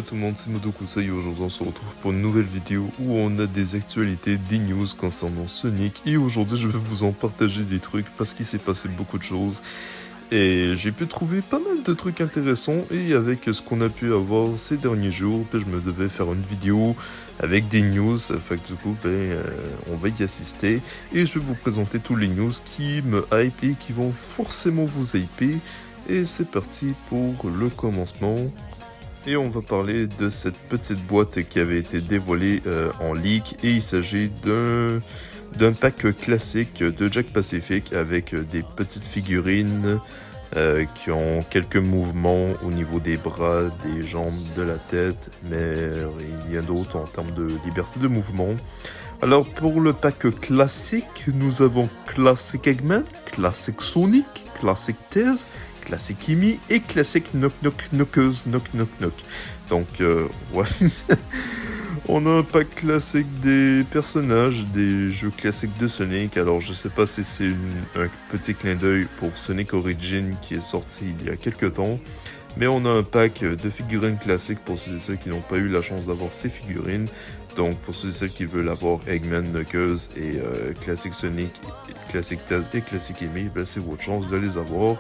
Yo tout le monde, c'est Modokusai et aujourd'hui on se retrouve pour une nouvelle vidéo où on a des actualités, des news concernant Sonic et aujourd'hui je vais vous en partager des trucs parce qu'il s'est passé beaucoup de choses et j'ai pu trouver pas mal de trucs intéressants et avec ce qu'on a pu avoir ces derniers jours, je me devais faire une vidéo avec des news, fait que du coup on va y assister et je vais vous présenter tous les news qui me hype et qui vont forcément vous hyper et c'est parti pour le commencement. Et on va parler de cette petite boîte qui avait été dévoilée en leak et il s'agit d'un pack classique de Jack Pacific avec des petites figurines qui ont quelques mouvements au niveau des bras, des jambes, de la tête, mais rien d'autre en termes de liberté de mouvement. Alors pour le pack classique, nous avons Classic Eggman, Classic Sonic, Classic Tails, Classic Amy et Classic Knock Knock Knockeuse Knock Knock Knock. Donc ouais, on a un pack classique des personnages des jeux classiques de Sonic. Alors je sais pas si c'est un petit clin d'œil pour Sonic Origins qui est sorti il y a quelques temps. Mais on a un pack de figurines classiques pour ceux et ceux qui n'ont pas eu la chance d'avoir ces figurines. Donc pour ceux et ceux qui veulent avoir Eggman, Knuckles et Classic Sonic, Classic Tails et Classic Amy, ben c'est votre chance de les avoir.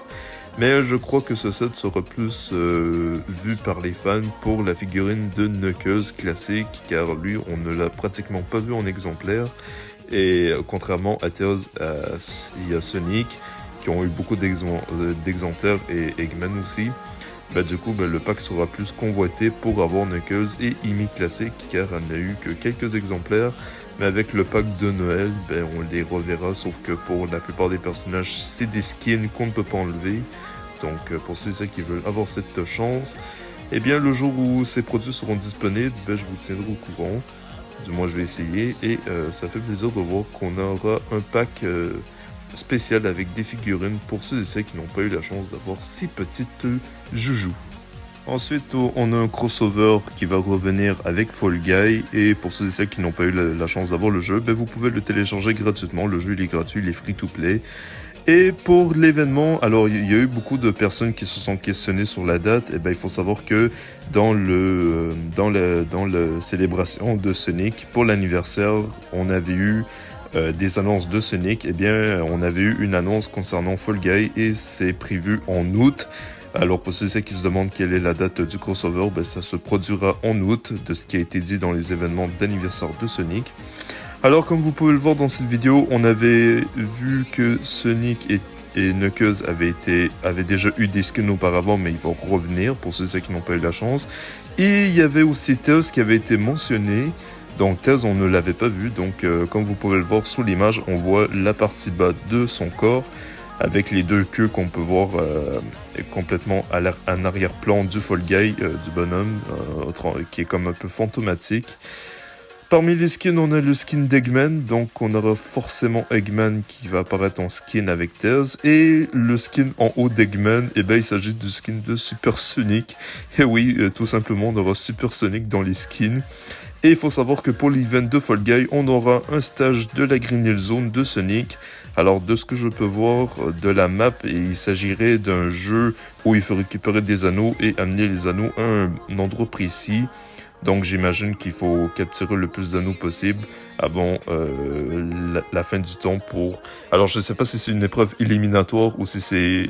Mais je crois que ce set sera plus vu par les fans pour la figurine de Knuckles classique, car lui on ne l'a pratiquement pas vu en exemplaire. Et contrairement à Tails et à Sonic, qui ont eu beaucoup d'exemplaires, et Eggman aussi, bah du coup le pack sera plus convoité pour avoir Knuckles et Amy classique, car on n'a eu que quelques exemplaires. Mais avec le pack de Noël, on les reverra, sauf que pour la plupart des personnages, c'est des skins qu'on ne peut pas enlever. Donc pour ceux qui veulent avoir cette chance, eh bien le jour où ces produits seront disponibles, je vous tiendrai au courant. Du moins je vais essayer et ça fait plaisir de voir qu'on aura un pack spécial avec des figurines pour ceux et ceux qui n'ont pas eu la chance d'avoir ces petites joujoux. Ensuite, on a un crossover qui va revenir avec Fall Guy. Et pour ceux et celles qui n'ont pas eu la chance d'avoir le jeu, vous pouvez le télécharger gratuitement. Le jeu il est gratuit, il est free to play. Et pour l'événement, alors il y a eu beaucoup de personnes qui se sont questionnées sur la date. Et il faut savoir que dans la célébration de Sonic, pour l'anniversaire, on avait eu des annonces de Sonic. On avait eu une annonce concernant Fall Guy et c'est prévu en août. Alors pour ceux qui se demandent quelle est la date du crossover, ça se produira en août de ce qui a été dit dans les événements d'anniversaire de Sonic. Alors comme vous pouvez le voir dans cette vidéo, on avait vu que Sonic et Knuckles avaient déjà eu des skins auparavant, mais ils vont revenir pour ceux qui n'ont pas eu la chance. Et il y avait aussi Tails qui avait été mentionné. Donc Tails on ne l'avait pas vu, donc comme vous pouvez le voir sous l'image, on voit la partie bas de son corps, avec les deux queues qu'on peut voir complètement en arrière-plan du Fall Guy, du bonhomme, qui est comme un peu fantomatique. Parmi les skins, on a le skin d'Eggman, donc on aura forcément Eggman qui va apparaître en skin avec Tails. Et le skin en haut d'Eggman, il s'agit du skin de Super Sonic. Et oui, tout simplement, on aura Super Sonic dans les skins. Et il faut savoir que pour l'event de Fall Guy, on aura un stage de la Green Hill Zone de Sonic. Alors de ce que je peux voir de la map, il s'agirait d'un jeu où il faut récupérer des anneaux et amener les anneaux à un endroit précis. Donc j'imagine qu'il faut capturer le plus d'anneaux possible avant la fin du temps pour... Alors je ne sais pas si c'est une épreuve éliminatoire ou si c'est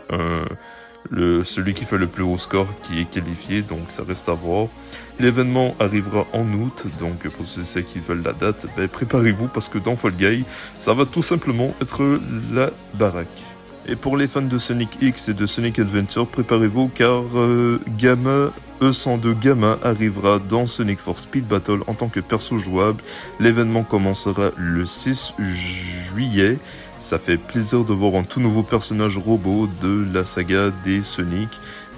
celui qui fait le plus haut score qui est qualifié, donc ça reste à voir. L'événement arrivera en août, donc pour ceux qui veulent la date, préparez-vous parce que dans Fall Guy, ça va tout simplement être la baraque. Et pour les fans de Sonic X et de Sonic Adventure, préparez-vous car Gamma E102 Gamma arrivera dans Sonic Force Speed Battle en tant que perso jouable. L'événement commencera le 6 juillet. Ça fait plaisir de voir un tout nouveau personnage robot de la saga des Sonic.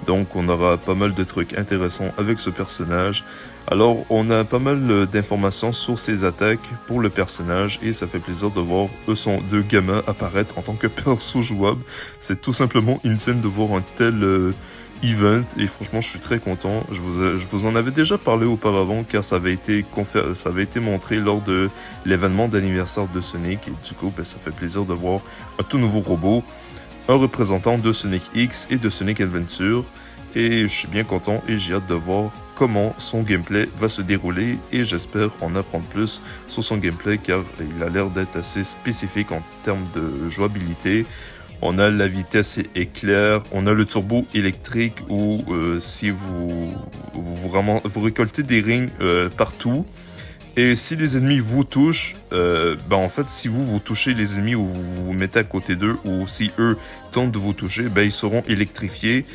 Donc on aura pas mal de trucs intéressants avec ce personnage. Alors on a pas mal d'informations sur ses attaques pour le personnage et ça fait plaisir de voir E102 Gamma apparaître en tant que perso jouable. C'est tout simplement insane de voir un tel event et franchement je suis très content. Je vous en avais déjà parlé auparavant car ça avait été montré lors de l'événement d'anniversaire de Sonic et du coup ça fait plaisir de voir un tout nouveau robot, un représentant de Sonic X et de Sonic Adventure et je suis bien content et j'ai hâte de voir comment son gameplay va se dérouler et j'espère en apprendre plus sur son gameplay car il a l'air d'être assez spécifique en termes de jouabilité. On a la vitesse éclair, on a le turbo électrique où si vous récoltez des rings partout et si les ennemis vous touchent, en fait si vous touchez les ennemis ou vous vous mettez à côté d'eux ou si eux tentent de vous toucher, ils seront électrifiés.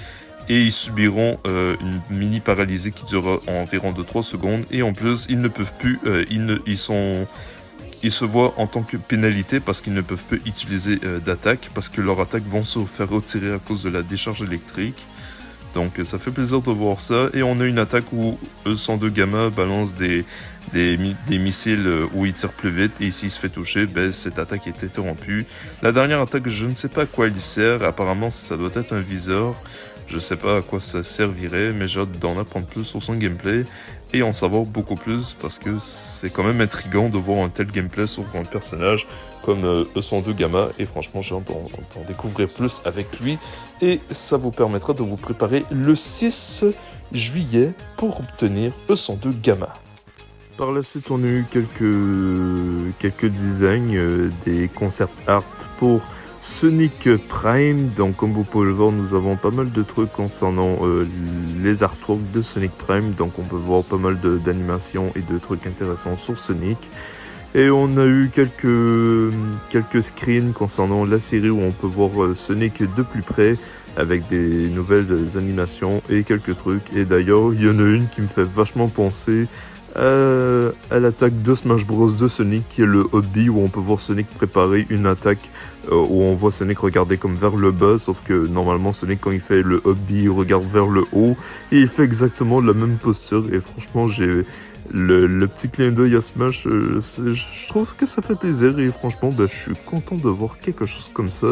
Et ils subiront une mini paralysée qui durera environ de 3 secondes. Et en plus, ils ne peuvent plus, ils se voient en tant que pénalité parce qu'ils ne peuvent plus utiliser d'attaque. Parce que leurs attaques vont se faire retirer à cause de la décharge électrique. Donc ça fait plaisir de voir ça. Et on a une attaque où E102 Gamma balance des missiles où il tire plus vite. Et s'il se fait toucher, cette attaque est interrompue. La dernière attaque, je ne sais pas à quoi elle sert. Apparemment, ça doit être un viseur. Je sais pas à quoi ça servirait, mais j'ai hâte d'en apprendre plus sur son gameplay et en savoir beaucoup plus parce que c'est quand même intriguant de voir un tel gameplay sur un personnage comme E102 Gamma et franchement j'ai hâte d'en découvrir plus avec lui et ça vous permettra de vous préparer le 6 juillet pour obtenir E102 Gamma. Par la suite, on a eu quelques designs, des concept art pour Sonic Prime. Donc comme vous pouvez le voir, nous avons pas mal de trucs concernant les artworks de Sonic Prime. Donc on peut voir pas mal d'animations et de trucs intéressants sur Sonic. Et on a eu quelques screens concernant la série où on peut voir Sonic de plus près avec des nouvelles animations et quelques trucs. Et d'ailleurs, il y en a une qui me fait vachement penser à l'attaque de Smash Bros de Sonic qui est le Hot B où on peut voir Sonic préparer une attaque où on voit Sonic regarder comme vers le bas, sauf que normalement Sonic quand il fait le Hot B il regarde vers le haut et il fait exactement la même posture et franchement j'ai le petit clin d'œil à Smash, je trouve que ça fait plaisir et franchement je suis content de voir quelque chose comme ça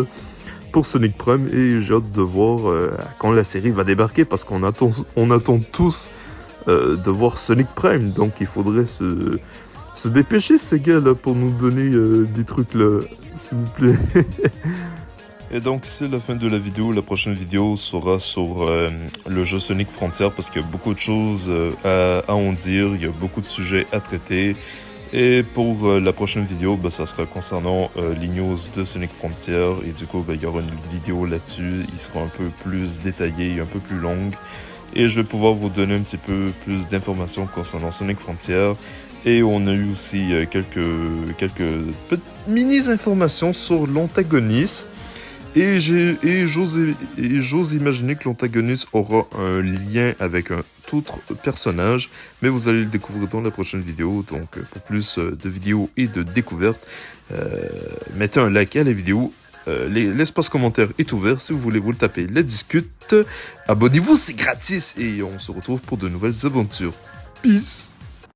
pour Sonic Prime et j'ai hâte de voir quand la série va débarquer parce qu'on attend tous de voir Sonic Prime, donc il faudrait se dépêcher ces gars là pour nous donner des trucs là, s'il vous plaît. Et donc c'est la fin de la vidéo, la prochaine vidéo sera sur le jeu Sonic Frontier parce qu'il y a beaucoup de choses à en dire, il y a beaucoup de sujets à traiter. Et pour la prochaine vidéo, ça sera concernant les news de Sonic Frontier et du coup il y aura une vidéo là-dessus, il sera un peu plus détaillé et un peu plus longue. Et je vais pouvoir vous donner un petit peu plus d'informations concernant Sonic Frontier. Et on a eu aussi quelques mini-informations sur l'antagoniste. Et j'ose imaginer que l'antagoniste aura un lien avec un autre personnage. Mais vous allez le découvrir dans la prochaine vidéo. Donc pour plus de vidéos et de découvertes, mettez un like à la vidéo. L'espace commentaire est ouvert, si vous voulez vous le taper, la discute. Abonnez-vous, c'est gratis et on se retrouve pour de nouvelles aventures. Peace.